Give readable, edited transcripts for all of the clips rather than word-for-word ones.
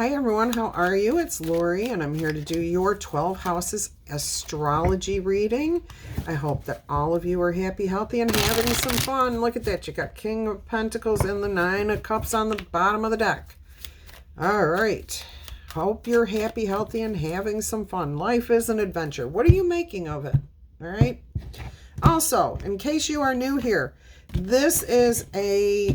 Hi everyone, how are you? It's Laurie and I'm here to do your 12 houses astrology reading. I hope that all of you are happy, healthy, and having some fun. Look at that, you got King of Pentacles and the Nine of Cups on the bottom of the deck. All right, hope you're happy, healthy, and having some fun. Life is an adventure. What are you making of it? All right. Also, in case you are new here, this is a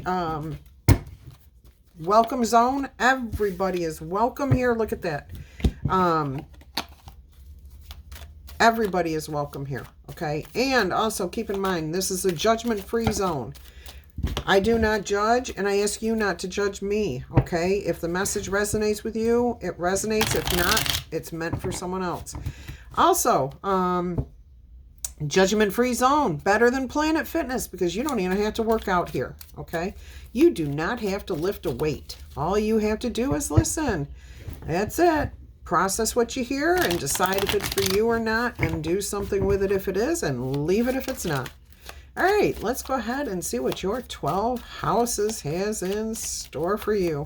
welcome zone. Everybody is welcome here. Look at that. Everybody is welcome here. Okay. And also keep in mind, this is a judgment-free zone. I do not judge, and I ask you not to judge me. Okay. If the message resonates with you, it resonates. If not, it's meant for someone else. Also, judgment-free zone, better than Planet Fitness, because you don't even have to work out here, okay? You do not have to lift a weight. All you have to do is listen. That's it. Process what you hear and decide if it's for you or not, and do something with it if it is, and leave it if it's not. All right, let's go ahead and see what your 12 houses has in store for you.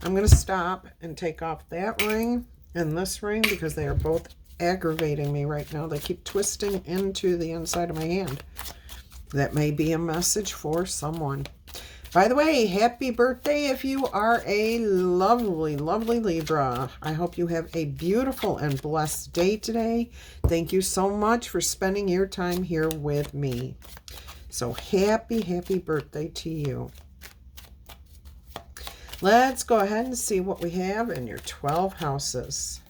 I'm going to stop and take off that ring and this ring because they are both aggravating me right now. They keep twisting into the inside of my hand. That may be a message for someone. By the way, happy birthday if you are a lovely, lovely Libra. I hope you have a beautiful and blessed day today. Thank you so much for spending your time here with me. So happy, happy birthday to you. Let's go ahead and see what we have in your 12 houses.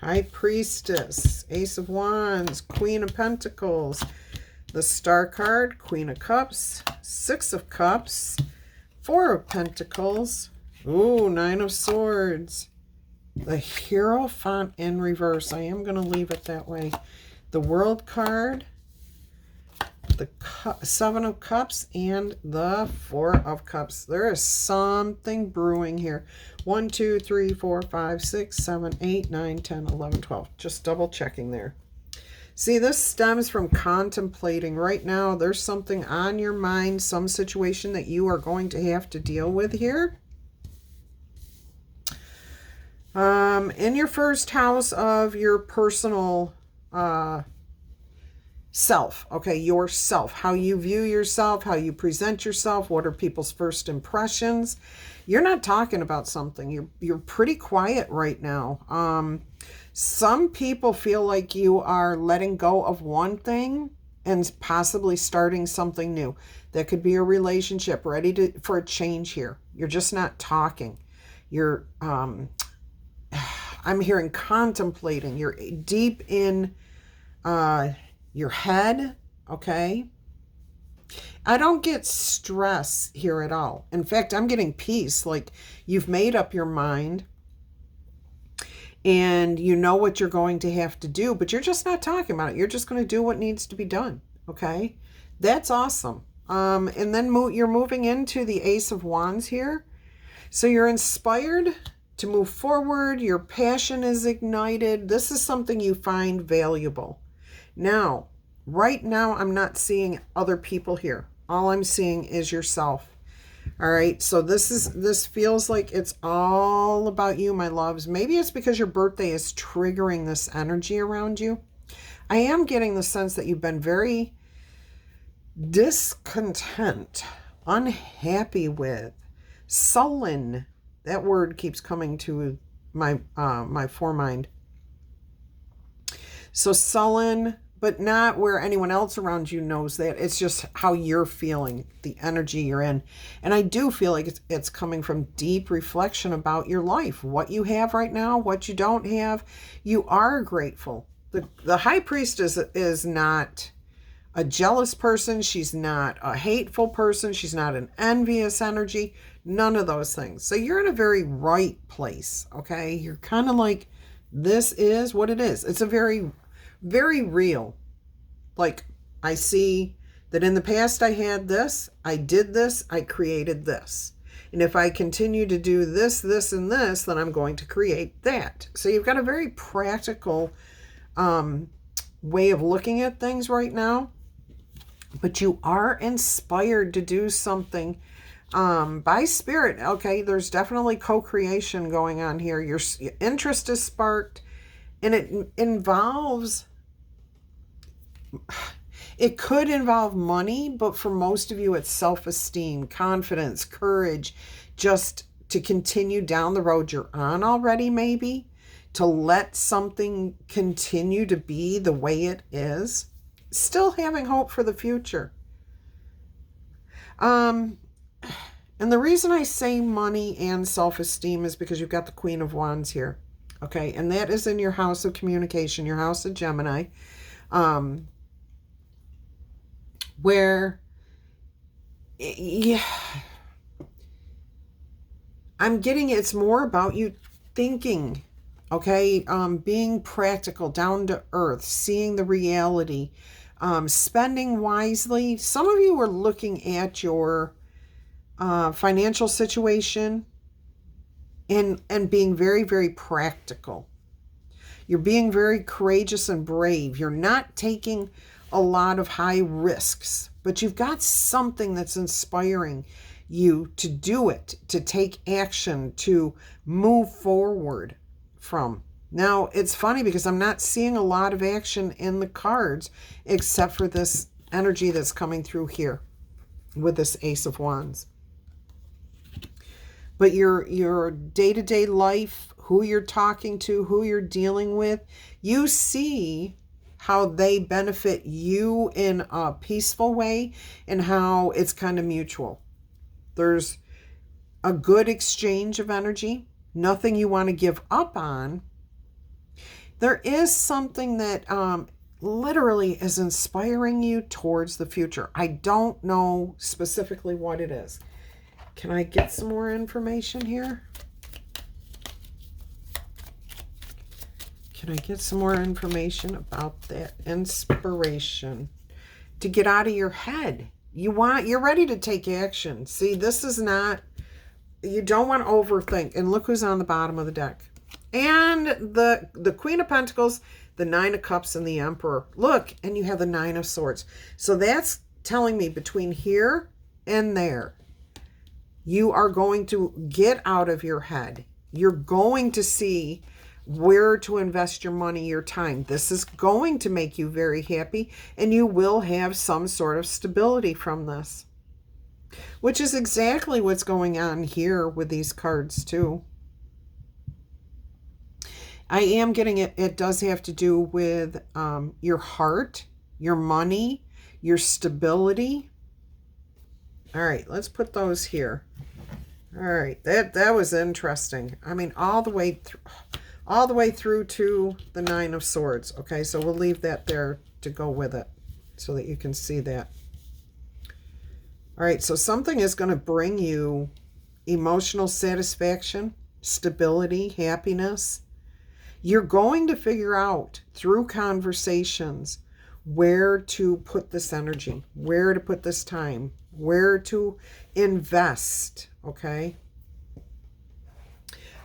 High Priestess, Ace of Wands, Queen of Pentacles, the Star card, Queen of Cups, Six of Cups, Four of Pentacles, ooh, Nine of Swords, the Hierophant in reverse. I am going to leave it that way. The World card, the Seven of Cups, and the Four of Cups. There is something brewing here. 1, 2, 3, 4, 5, 6, 7, 8, 9, 10, 11, 12. Just double checking there. See, this stems from contemplating. Right now, there's something on your mind, some situation that you are going to have to deal with here. In your first house of your personal self, okay, yourself, how you view yourself, how you present yourself, what are people's first impressions. You're not talking about something. You're pretty quiet right now. Some people feel like you are letting go of one thing and possibly starting something new. That could be a relationship ready for a change here. You're just not talking. You're I'm hearing contemplating. You're deep in your head, okay? I don't get stress here at all. In fact, I'm getting peace. Like you've made up your mind and you know what you're going to have to do, but you're just not talking about it. You're just going to do what needs to be done, okay? That's awesome. And then you're moving into the Ace of Wands here. So you're inspired to move forward. Your passion is ignited. This is something you find valuable. Now, right now, I'm not seeing other people here. All I'm seeing is yourself. All right. So this feels like it's all about you, my loves. Maybe it's because your birthday is triggering this energy around you. I am getting the sense that you've been very discontent, unhappy with, sullen. That word keeps coming to my foremind. So sullen, but not where anyone else around you knows that. It's just how you're feeling, the energy you're in. And I do feel like it's coming from deep reflection about your life, what you have right now, what you don't have. You are grateful. The High Priestess is not a jealous person. She's not a hateful person. She's not an envious energy. None of those things. So you're in a very right place, okay? You're kind of like, this is what it is. It's a very, very real. Like, I see that in the past I had this, I did this, I created this. And if I continue to do this, this, and this, then I'm going to create that. So you've got a very practical way of looking at things right now. But you are inspired to do something By spirit, okay, there's definitely co-creation going on here. Your interest is sparked, and it involves, it could involve money, but for most of you, it's self-esteem, confidence, courage, just to continue down the road you're on already, maybe, to let something continue to be the way it is, still having hope for the future. And the reason I say money and self-esteem is because you've got the Queen of Wands here. Okay, and that is in your house of communication, your house of Gemini, where, yeah, I'm getting it's more about you thinking, okay, being practical, down to earth, seeing the reality, spending wisely. Some of you are looking at your financial situation and being very, very practical. You're being very courageous and brave. You're not taking a lot of high risks, but you've got something that's inspiring you to do it, to take action, to move forward from. Now, it's funny because I'm not seeing a lot of action in the cards except for this energy that's coming through here with this Ace of Wands. But your day-to-day life, who you're talking to, who you're dealing with, you see how they benefit you in a peaceful way and how it's kind of mutual. There's a good exchange of energy, nothing you want to give up on. There is something that literally is inspiring you towards the future. I don't know specifically what it is. Can I get some more information here? Can I get some more information about that inspiration to get out of your head? You're ready to take action. See, this is not, you don't want to overthink. And look who's on the bottom of the deck. And the Queen of Pentacles, the Nine of Cups, and the Emperor. Look, and you have the Nine of Swords. So that's telling me between here and there, you are going to get out of your head. You're going to see where to invest your money, your time. This is going to make you very happy, and you will have some sort of stability from this, which is exactly what's going on here with these cards too. I am getting it. It does have to do with your heart, your money, your stability. All right, let's put those here. All right, that was interesting. I mean, all the way through to the Nine of Swords. Okay, so we'll leave that there to go with it so that you can see that. All right, so something is going to bring you emotional satisfaction, stability, happiness. You're going to figure out through conversations where to put this energy, where to put this time, where to invest, okay?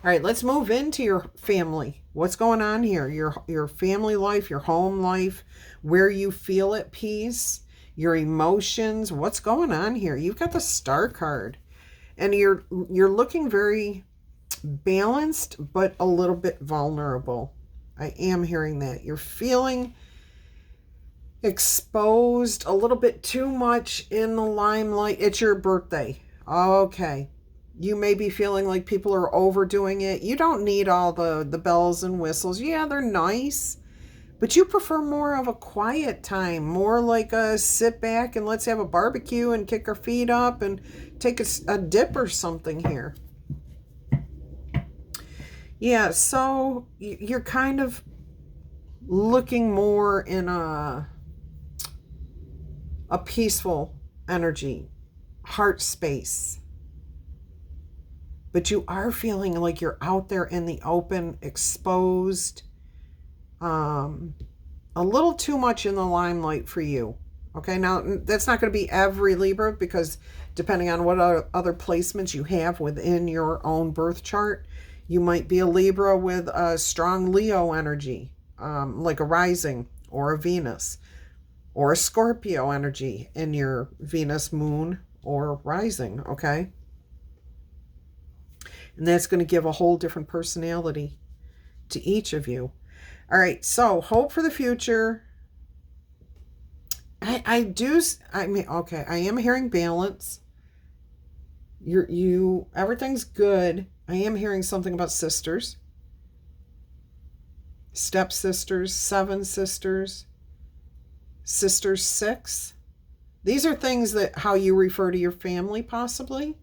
All right, let's move into your family. What's going on here? Your family life, your home life, where you feel at peace, your emotions. What's going on here? You've got the Star card, and you're looking very balanced, but a little bit vulnerable. I am hearing that. You're feeling exposed a little bit too much in the limelight. It's your birthday. Okay. You may be feeling like people are overdoing it. You don't need all the bells and whistles. Yeah, they're nice, but you prefer more of a quiet time, more like a sit back and let's have a barbecue and kick our feet up and take a dip or something here. Yeah, so you're kind of looking more in a peaceful energy, heart space. But you are feeling like you're out there in the open, exposed, a little too much in the limelight for you. Okay, now that's not going to be every Libra, because depending on what other placements you have within your own birth chart, you might be a Libra with a strong Leo energy, like a rising or a Venus, or a Scorpio energy in your Venus, moon, or rising, okay? And that's going to give a whole different personality to each of you. All right, so hope for the future. I am hearing balance. Everything's good. I am hearing something about sisters. Stepsisters, 7 sisters, sisters 6. These are things that how you refer to your family, possibly.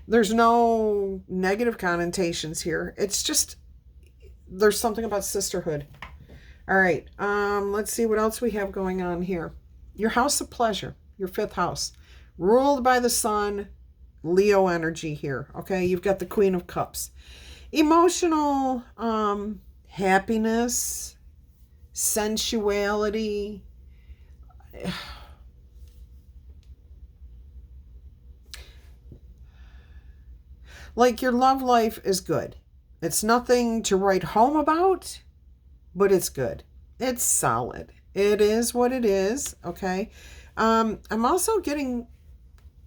There's no negative connotations here. It's just, there's something about sisterhood. All right, let's see what else we have going on here. Your house of pleasure, your 5th house, ruled by the sun, Leo energy here, okay? You've got the Queen of Cups. Emotional happiness, sensuality. Like your love life is good. It's nothing to write home about, but it's good. It's solid. It is what it is, okay? I'm also getting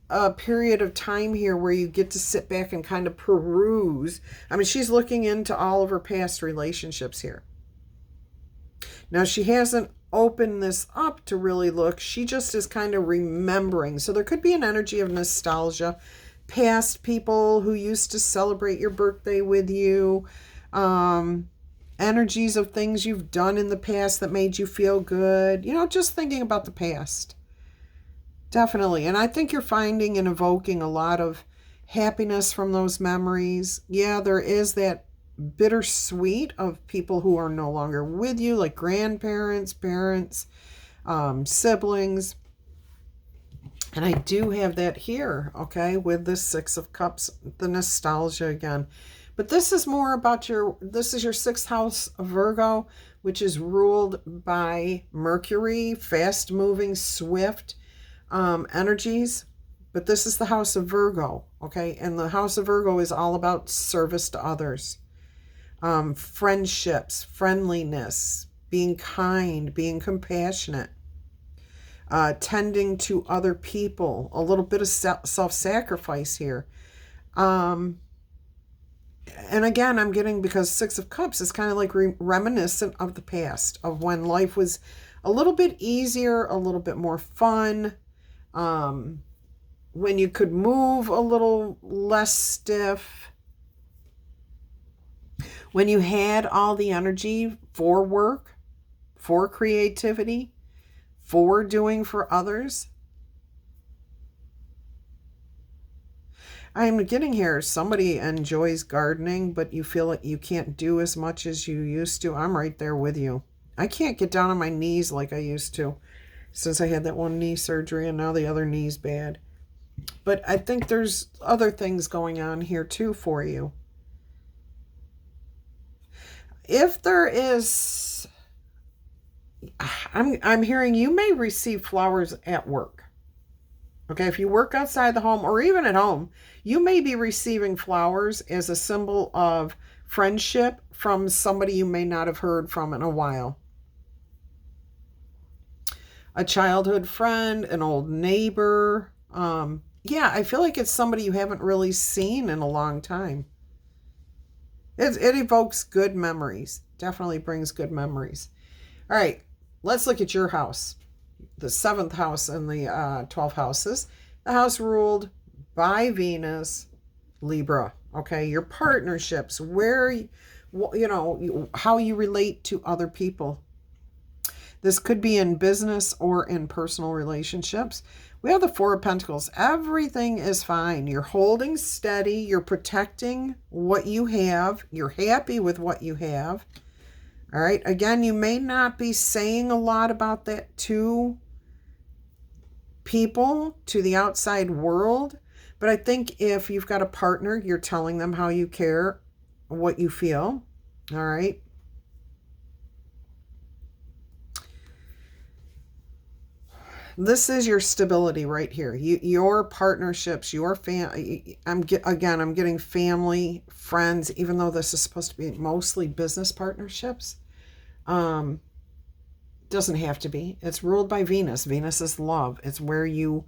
a period of time here where you get to sit back and kind of peruse. I mean, she's looking into all of her past relationships here. Now, she hasn't opened this up to really look. She just is kind of remembering. So there could be an energy of nostalgia. Past people who used to celebrate your birthday with you. Energies of things you've done in the past that made you feel good. You know, just thinking about the past. Definitely. And I think you're finding and evoking a lot of happiness from those memories. Yeah, there is that bittersweet of people who are no longer with you, like grandparents, parents, siblings. And I do have that here, okay, with the 6 of Cups, the nostalgia again. But this is more about this is your 6th house of Virgo, which is ruled by Mercury, fast-moving, swift energies. But this is the house of Virgo, okay? And the house of Virgo is all about service to others. Friendships, friendliness, being kind, being compassionate. Tending to other people, a little bit of self-sacrifice here. And again, I'm getting, because 6 of Cups is kind of like reminiscent of the past, of when life was a little bit easier, a little bit more fun, when you could move a little less stiff, when you had all the energy for work, for creativity, for doing for others. I'm getting here, somebody enjoys gardening, but you feel like you can't do as much as you used to. I'm right there with you. I can't get down on my knees like I used to since I had that one knee surgery and now the other knee's bad. But I think there's other things going on here too for you. If there is, I'm hearing you may receive flowers at work. Okay, if you work outside the home or even at home, you may be receiving flowers as a symbol of friendship from somebody you may not have heard from in a while. A childhood friend, an old neighbor. Yeah, I feel like it's somebody you haven't really seen in a long time. It evokes good memories. Definitely brings good memories. All right, let's look at your house. The 7th house and the 12th houses. The house ruled by Venus, Libra. Okay, your partnerships, where, you know, how you relate to other people. This could be in business or in personal relationships. We have the 4 of Pentacles. Everything is fine. You're holding steady. You're protecting what you have. You're happy with what you have. All right. Again, you may not be saying a lot about that to people, to the outside world. But I think if you've got a partner, you're telling them how you care, what you feel. All right. This is your stability right here. Your partnerships, your family. I'm getting family, friends, even though this is supposed to be mostly business partnerships. Doesn't have to be. It's ruled by Venus. Venus is love. It's where you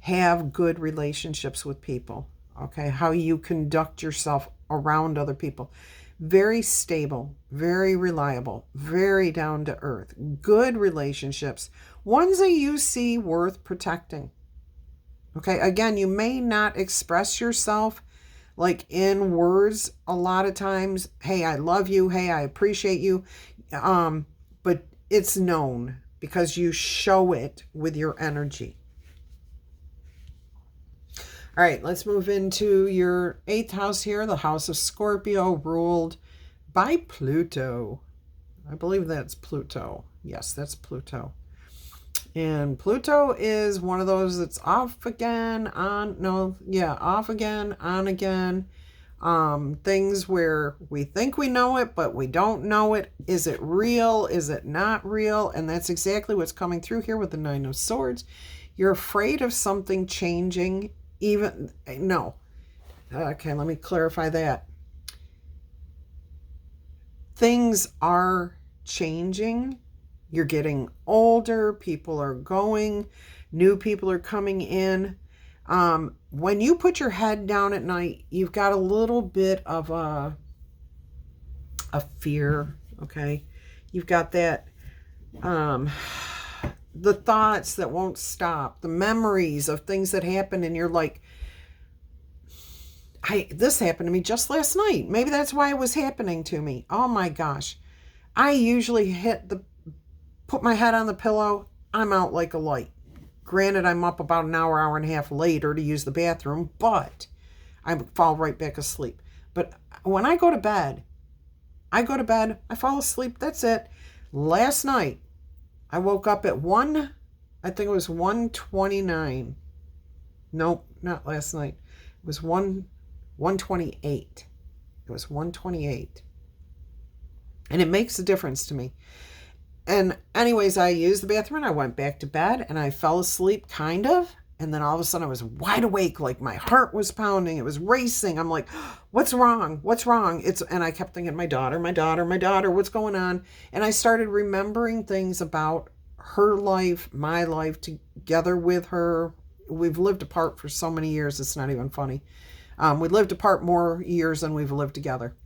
have good relationships with people, okay? How you conduct yourself around other people. Very stable, very reliable, very down to earth, good relationships, ones that you see worth protecting. Okay, again, you may not express yourself like in words a lot of times. Hey, I love you. Hey, I appreciate you. But it's known because you show it with your energy. All right, let's move into your 8th house here, the house of Scorpio, ruled by Pluto. I believe that's Pluto. Yes, that's Pluto. And Pluto is one of those that's off again, off again, on again. Things where we think we know it, but we don't know it. Is it real? Is it not real? And that's exactly what's coming through here with the 9 of Swords. You're afraid of something changing. No. Okay, let me clarify that. Things are changing. You're getting older. People are going. New people are coming in. When you put your head down at night, you've got a little bit of a fear, okay? You've got that, the thoughts that won't stop, the memories of things that happened, and you're like, this happened to me just last night. Maybe that's why it was happening to me. Oh my gosh. I usually put my head on the pillow, I'm out like a light. Granted, I'm up about an hour and a half later to use the bathroom, but I fall right back asleep. But when I go to bed, I fall asleep, that's it. Last night, I woke up at 1:29. Nope, not last night. It was 1:28. It was 1:28. And it makes a difference to me. And anyways, I used the bathroom and I went back to bed and I fell asleep kind of. And then all of a sudden I was wide awake, like my heart was pounding. It was racing. I'm like, what's wrong? What's wrong? And I kept thinking, my daughter, what's going on? And I started remembering things about her life, my life together with her. We've lived apart for so many years. It's not even funny. We lived apart more years than we've lived together.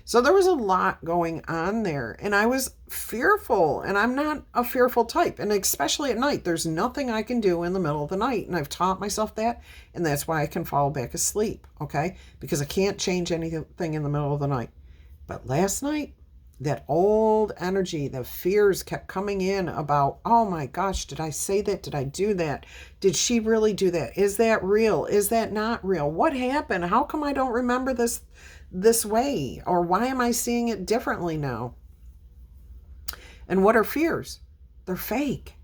So there was a lot going on there, and I was fearful, and I'm not a fearful type, and especially at night, there's nothing I can do in the middle of the night, and I've taught myself that, and that's why I can fall back asleep, okay, because I can't change anything in the middle of the night. But last night, that old energy, the fears kept coming in about, oh my gosh, did I say that? Did I do that? Did she really do that? Is that real? Is that not real? What happened? How come I don't remember this way? Or why am I seeing it differently now? And what are fears? They're fake.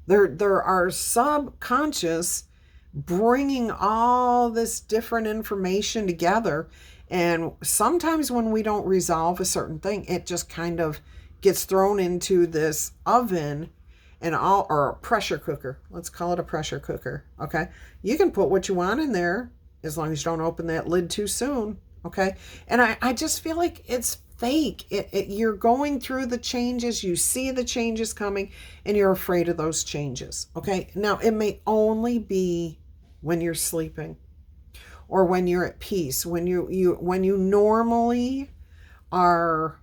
They're our subconscious bringing all this different information together. And sometimes when we don't resolve a certain thing, it just kind of gets thrown into this oven or a pressure cooker. Let's call it a pressure cooker. Okay. You can put what you want in there as long as you don't open that lid too soon. Okay. And I just feel like it's fake. You're going through the changes. You see the changes coming and you're afraid of those changes. Okay. Now it may only be when you're sleeping or when you're at peace, when you normally are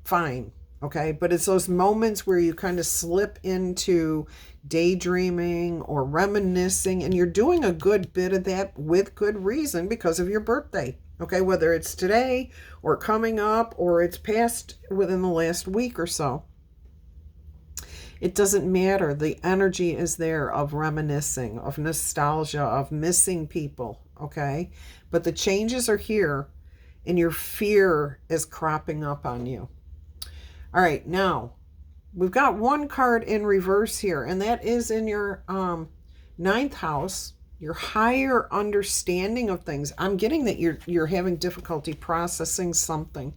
fine. Okay. But it's those moments where you kind of slip into daydreaming or reminiscing, and you're doing a good bit of that with good reason because of your birthday. Okay, whether it's today or coming up or it's past within the last week or so. It doesn't matter. The energy is there of reminiscing, of nostalgia, of missing people. Okay, but the changes are here and your fear is cropping up on you. All right, now we've got one card in reverse here, and that is in your 9th house. Your higher understanding of things. I'm getting that you're having difficulty processing something.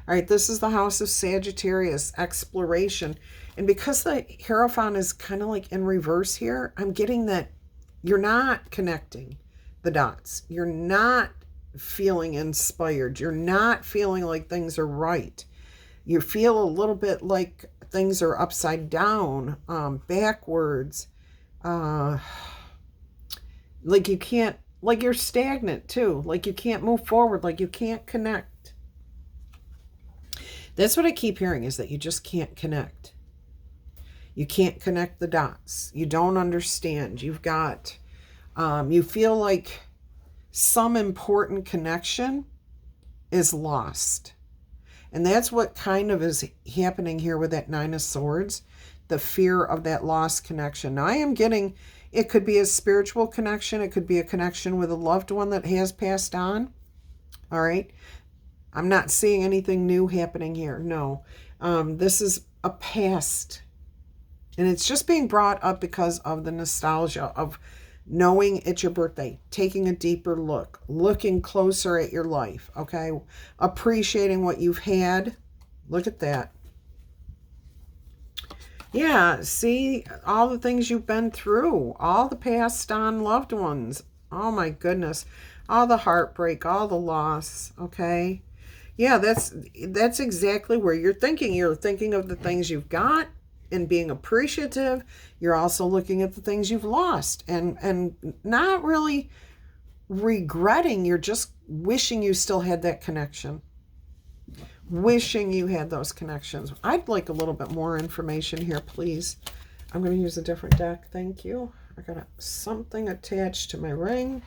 All right, this is the house of Sagittarius, exploration. And because the Hierophant is kind of like in reverse here, I'm getting that you're not connecting the dots. You're not feeling inspired. You're not feeling like things are right. You feel a little bit like things are upside down, backwards, Like you can't, like you're stagnant too. Like you can't move forward. Like you can't connect. That's what I keep hearing, is that you just can't connect. You can't connect the dots. You don't understand. You've got, you feel like some important connection is lost. And that's what kind of is happening here with that Nine of Swords, the fear of that lost connection. Now I am getting, it could be a spiritual connection. It could be a connection with a loved one that has passed on. All right. I'm not seeing anything new happening here. No, this is a past. And it's just being brought up because of the nostalgia of knowing it's your birthday, taking a deeper look, looking closer at your life, okay? Appreciating what you've had. Look at that. Yeah, see all the things you've been through, all the passed on loved ones. Oh my goodness. All the heartbreak, all the loss, okay? Yeah, that's exactly where you're thinking. You're thinking of the things you've got and being appreciative. You're also looking at the things you've lost and not really regretting. You're just wishing you still had that connection. Wishing you had those connections. I'd like a little bit more information here, please. I'm going to use a different deck. Thank you. I got something attached to my ring.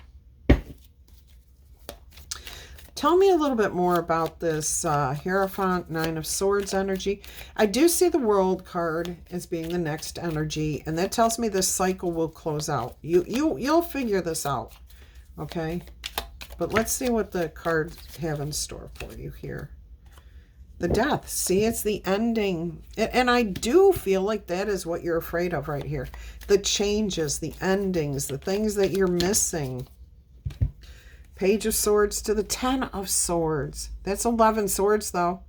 Tell me a little bit more about this Hierophant, Nine of Swords energy. I do see the World card as being the next energy, and that tells me this cycle will close out. You'll figure this out, okay? But let's see what the cards have in store for you here. The Death. See, it's the ending. And I do feel like that is what you're afraid of right here. The changes, the endings, the things that you're missing. Page of Swords to the 10 of Swords. That's 11 swords, though.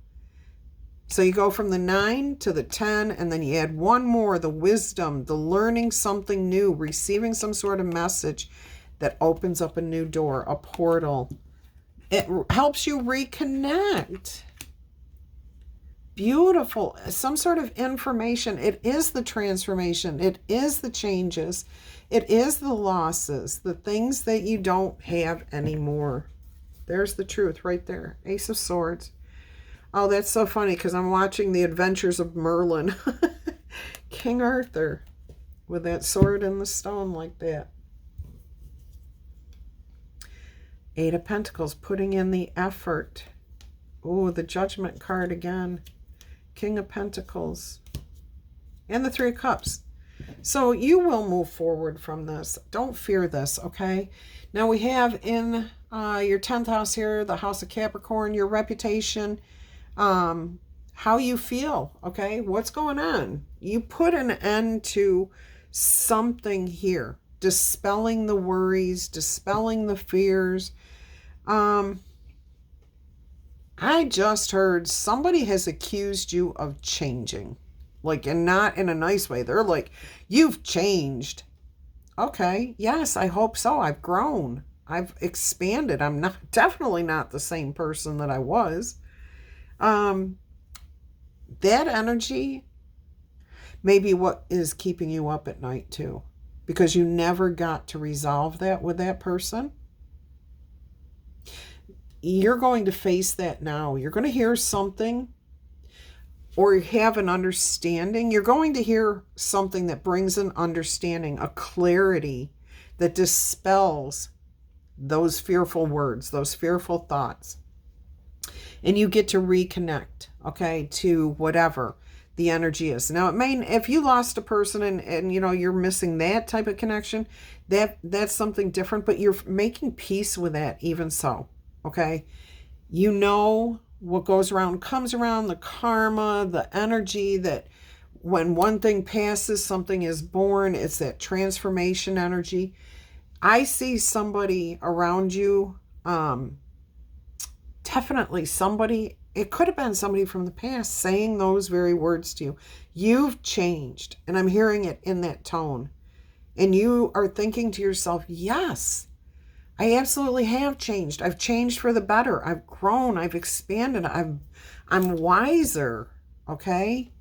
So you go from the 9 to the 10, and then you add one more, the wisdom, the learning something new, receiving some sort of message that opens up a new door, a portal. It helps you reconnect. Beautiful. Some sort of information. It is the transformation. It is the changes. It is the losses, the things that you don't have anymore. There's the truth right there. Ace of Swords. Oh, that's so funny because I'm watching The Adventures of Merlin. King Arthur with that sword in the stone like that. Eight of Pentacles, putting in the effort. Oh, the Judgment card again. King of Pentacles. And the Three of Cups. So you will move forward from this. Don't fear this, okay? Now we have in your 10th house here, the House of Capricorn, your reputation, how you feel, okay? What's going on? You put an end to something here, dispelling the worries, dispelling the fears. I just heard somebody has accused you of changing. Like, and not in a nice way. They're like, you've changed. Okay, yes, I hope so. I've grown. I've expanded. I'm definitely not the same person that I was. That energy may be what is keeping you up at night too. Because you never got to resolve that with that person. You're going to face that now. You're going to hear something or have an understanding. You're going to hear something that brings an understanding, a clarity that dispels those fearful words, those fearful thoughts. And you get to reconnect, okay, to whatever the energy is. Now, it may, if you lost a person and you know, you're missing that type of connection, that's something different, but you're making peace with that even so, okay? You know what goes around comes around, the karma, the energy that when one thing passes, something is born. It's that transformation energy. I see somebody around you, definitely somebody, it could have been somebody from the past saying those very words to you. You've changed, and I'm hearing it in that tone. And you are thinking to yourself, yes, I absolutely have changed. I've changed for the better. I've grown. I've expanded. I'm wiser. Okay.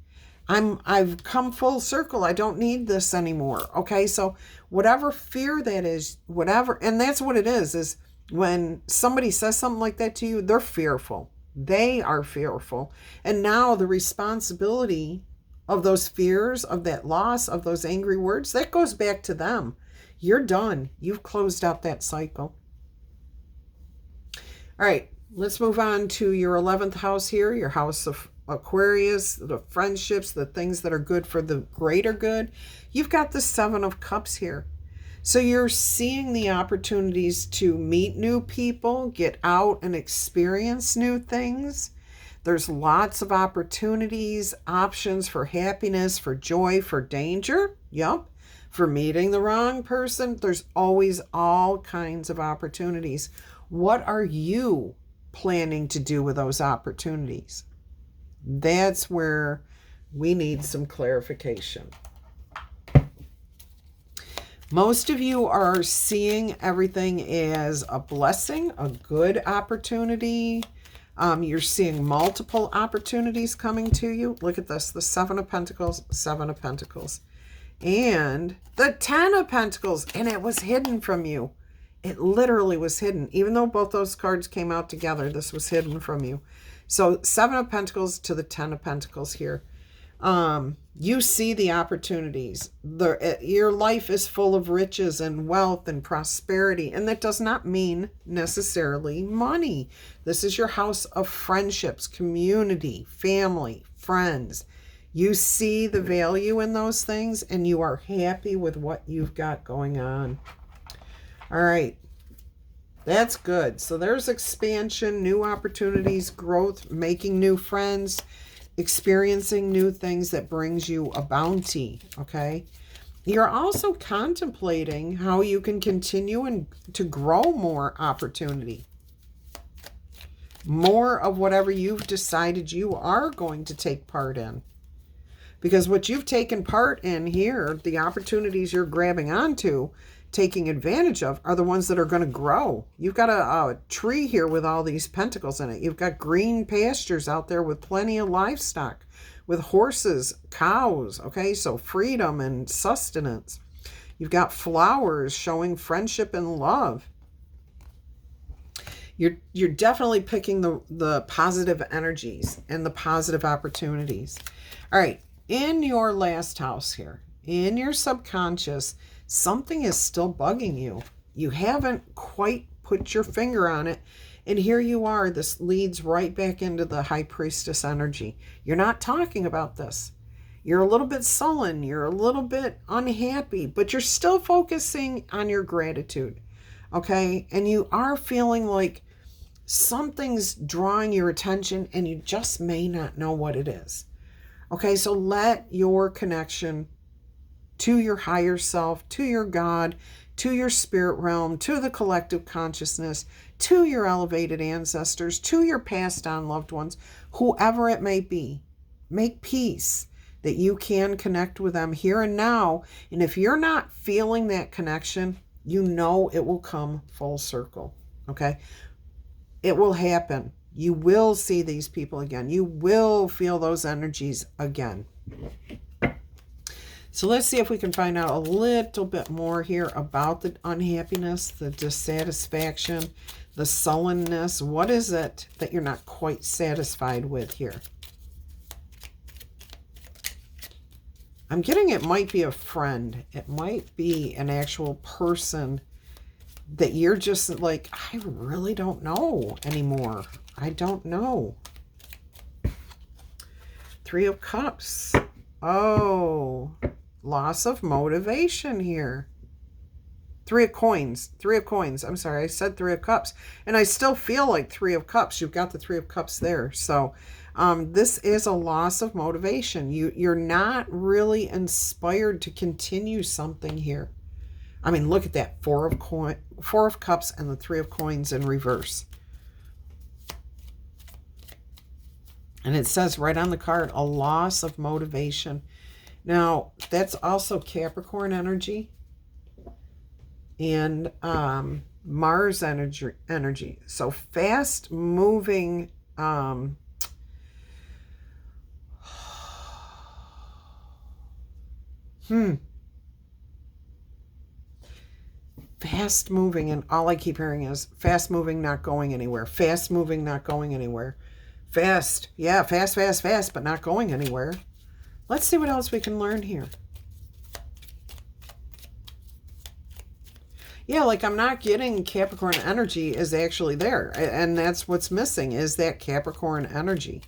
I've come full circle. I don't need this anymore. Okay. So whatever fear that is, whatever, and that's what it is when somebody says something like that to you, they're fearful. They are fearful. And now the responsibility of those fears, of that loss, of those angry words, that goes back to them. You're done. You've closed out that cycle. All right, let's move on to your 11th house here, your house of Aquarius, the friendships, the things that are good for the greater good. You've got the 7 of Cups here. So you're seeing the opportunities to meet new people, get out and experience new things. There's lots of opportunities, options for happiness, for joy, for danger. Yep. For meeting the wrong person. There's always all kinds of opportunities. What are you planning to do with those opportunities? That's where we need some clarification. Most of you are seeing everything as a blessing, a good opportunity. You're seeing multiple opportunities coming to you. Look at this, the 7 of Pentacles, 7 of Pentacles, and the 10 of Pentacles, and it was hidden from you. It literally was hidden. Even though both those cards came out together, this was hidden from you. So 7 of Pentacles to the 10 of Pentacles here. You see the opportunities. Your life is full of riches and wealth and prosperity. And that does not mean necessarily money. This is your house of friendships, community, family, friends. You see the value in those things and you are happy with what you've got going on. All right. That's good. So there's expansion, new opportunities, growth, making new friends, experiencing new things that brings you a bounty, okay? You're also contemplating how you can continue to grow more opportunity. More of whatever you've decided you are going to take part in. Because what you've taken part in here, the opportunities you're grabbing onto, taking advantage of, are the ones that are going to grow. You've got a tree here with all these pentacles in it. You've got green pastures out there with plenty of livestock, with horses, cows, okay? So freedom and sustenance. You've got flowers showing friendship and love. You're definitely picking the positive energies and the positive opportunities. All right, in your last house here, in your subconscious, something is still bugging you. You haven't quite put your finger on it. And here you are. This leads right back into the High Priestess energy. You're not talking about this. You're a little bit sullen. You're a little bit unhappy, but you're still focusing on your gratitude. Okay? And you are feeling like something's drawing your attention and you just may not know what it is. Okay? So let your connection to your higher self, to your God, to your spirit realm, to the collective consciousness, to your elevated ancestors, to your passed on loved ones, whoever it may be. Make peace that you can connect with them here and now. And if you're not feeling that connection, you know it will come full circle. Okay? It will happen. You will see these people again. You will feel those energies again. So let's see if we can find out a little bit more here about the unhappiness, the dissatisfaction, the sullenness. What is it that you're not quite satisfied with here? I'm getting it might be a friend. It might be an actual person that you're just like, I really don't know anymore. I don't know. 3 of Cups. Oh, loss of motivation here. 3 of Coins. 3 of Coins. I'm sorry, I said 3 of Cups. And I still feel like 3 of Cups. You've got the 3 of Cups there. So this is a loss of motivation. You're not really inspired to continue something here. I mean, look at that. 4 of Cups and the 3 of Coins in reverse. And it says right on the card, a loss of motivation. Now, that's also Capricorn energy and Mars energy. So fast moving, Fast moving, and all I keep hearing is fast moving, not going anywhere. Fast moving, not going anywhere. Fast, yeah, fast, fast, fast, but not going anywhere. Let's see what else we can learn here. Yeah, like I'm not getting Capricorn energy is actually there. And that's what's missing, is that Capricorn energy.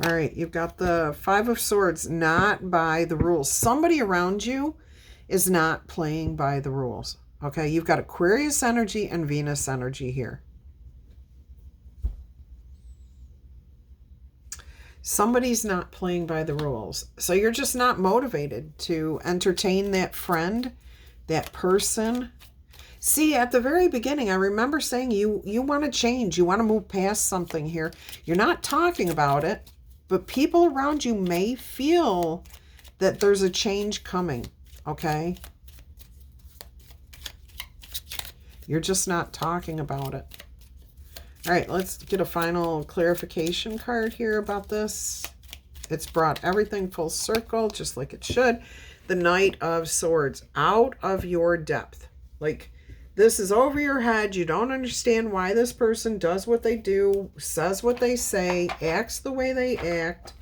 All right, you've got the Five of Swords, not by the rules. Somebody around you is not playing by the rules. Okay, you've got Aquarius energy and Venus energy here. Somebody's not playing by the rules. So you're just not motivated to entertain that friend, that person. See, at the very beginning, I remember saying you want to change. You want to move past something here. You're not talking about it, but people around you may feel that there's a change coming, okay? You're just not talking about it. All right, let's get a final clarification card here about this. It's brought everything full circle, just like it should. The Knight of Swords, out of your depth. Like, this is over your head. You don't understand why this person does what they do, says what they say, acts the way they act.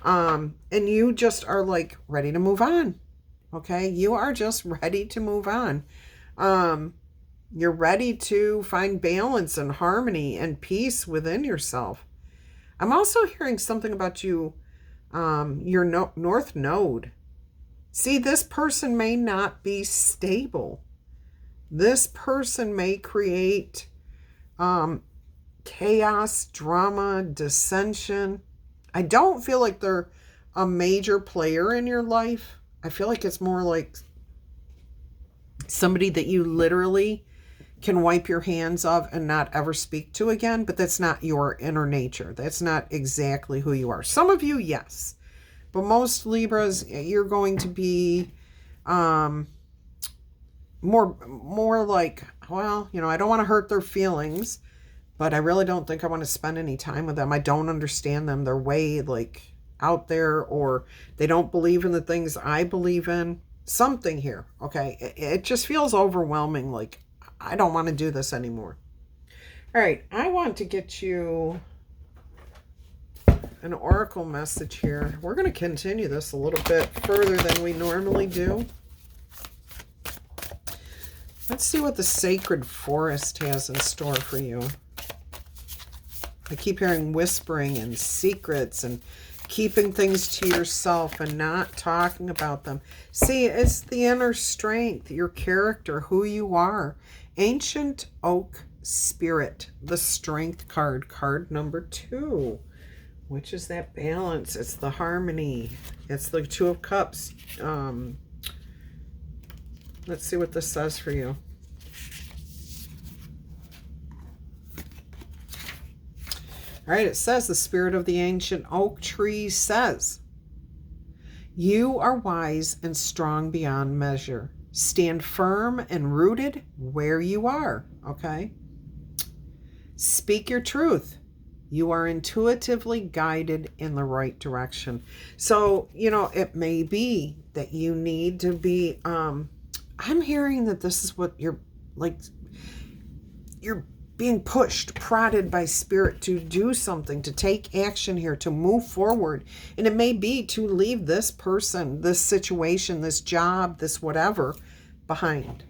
And you just are like ready to move on. Okay. You are just ready to move on. You're ready to find balance and harmony and peace within yourself. I'm also hearing something about you, your North Node. See, this person may not be stable. This person may create chaos, drama, dissension. I don't feel like they're a major player in your life. I feel like it's more like somebody that you literally can wipe your hands of and not ever speak to again, but that's not your inner nature. That's not exactly who you are. Some of you, yes, but most Libras, you're going to be more like, well, you know, I don't want to hurt their feelings, but I really don't think I want to spend any time with them. I don't understand them. They're way like out there, or they don't believe in the things I believe in. Something here, okay? It just feels overwhelming. Like, I don't want to do this anymore. All right, I want to get you an oracle message here. We're going to continue this a little bit further than we normally do. Let's see what the sacred forest has in store for you. I keep hearing whispering and secrets and keeping things to yourself and not talking about them. See, it's the inner strength, your character, who you are. Ancient Oak Spirit, the Strength card, card number 2, which is that balance. It's the harmony. It's the Two of Cups. Let's see what this says for you. All right, it says the spirit of the ancient oak tree says, you are wise and strong beyond measure. Stand firm and rooted where you are, okay? Speak your truth. You are intuitively guided in the right direction. So, you know, it may be that you need to be, I'm hearing that this is what you're like, you're being pushed, prodded by spirit to do something, to take action here, to move forward. And it may be to leave this person, this situation, this job, this whatever behind.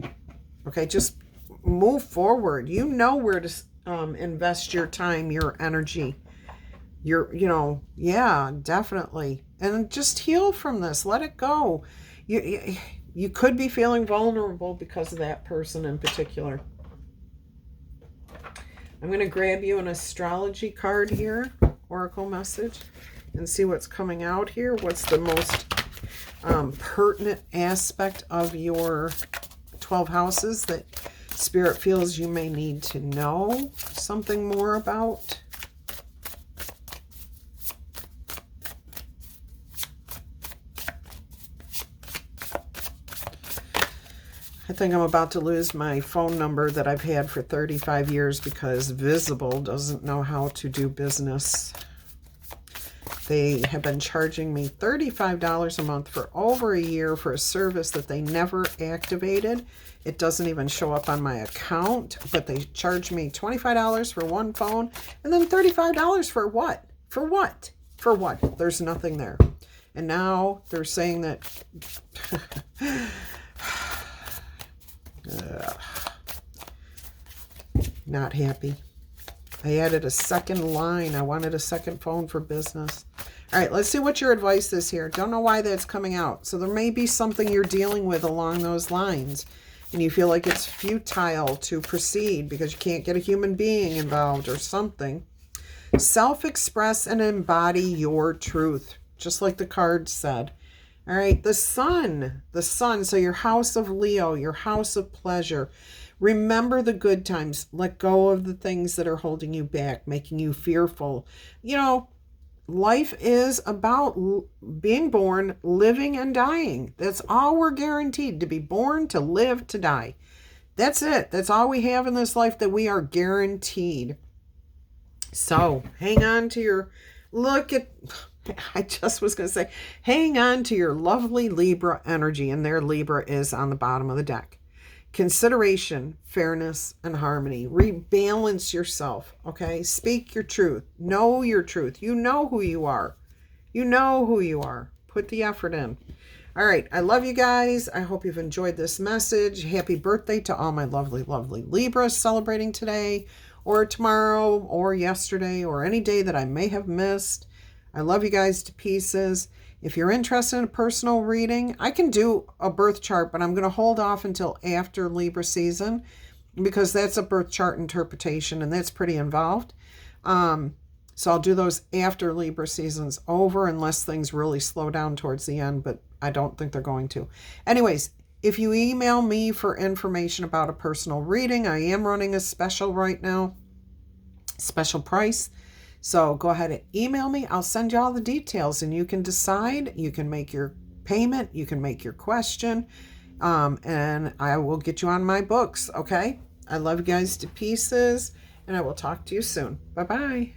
Okay, just move forward. You know where to invest your time, your energy, yeah, definitely. And just heal from this. Let it go. You could be feeling vulnerable because of that person in particular. I'm going to grab you an astrology card here, oracle message, and see what's coming out here. What's the most pertinent aspect of your 12 houses that Spirit feels you may need to know something more about? I think I'm about to lose my phone number that I've had for 35 years because Visible doesn't know how to do business. They have been charging me $35 a month for over a year for a service that they never activated. It doesn't even show up on my account, but they charge me $25 for one phone and then $35 for what? For what? For what? There's nothing there. And now they're saying that not happy. I added a second line. I wanted a second phone for business. All right, let's see what your advice is here. Don't know why that's coming out. So there may be something you're dealing with along those lines, and you feel like it's futile to proceed because you can't get a human being involved or something. Self-express and embody your truth, just like the card said. All right, the sun. So your house of Leo, your house of pleasure. Remember the good times. Let go of the things that are holding you back, making you fearful. You know, life is about being born, living, and dying. That's all we're guaranteed, to be born, to live, to die. That's it. That's all we have in this life that we are guaranteed. So hang on to your, I just was going to say, hang on to your lovely Libra energy. And their Libra is on the bottom of the deck. Consideration, fairness, and harmony. Rebalance yourself, okay? Speak your truth. Know your truth. You know who you are. You know who you are. Put the effort in. All right. I love you guys. I hope you've enjoyed this message. Happy birthday to all my lovely, lovely Libras celebrating today or tomorrow or yesterday or any day that I may have missed. I love you guys to pieces. If you're interested in a personal reading, I can do a birth chart, but I'm going to hold off until after Libra season because that's a birth chart interpretation and that's pretty involved. So I'll do those after Libra season's over unless things really slow down towards the end, but I don't think they're going to. Anyways, if you email me for information about a personal reading, I am running a special right now, special price. So go ahead and email me. I'll send you all the details and you can decide. You can make your payment. You can make your question. And I will get you on my books. Okay. I love you guys to pieces and I will talk to you soon. Bye-bye.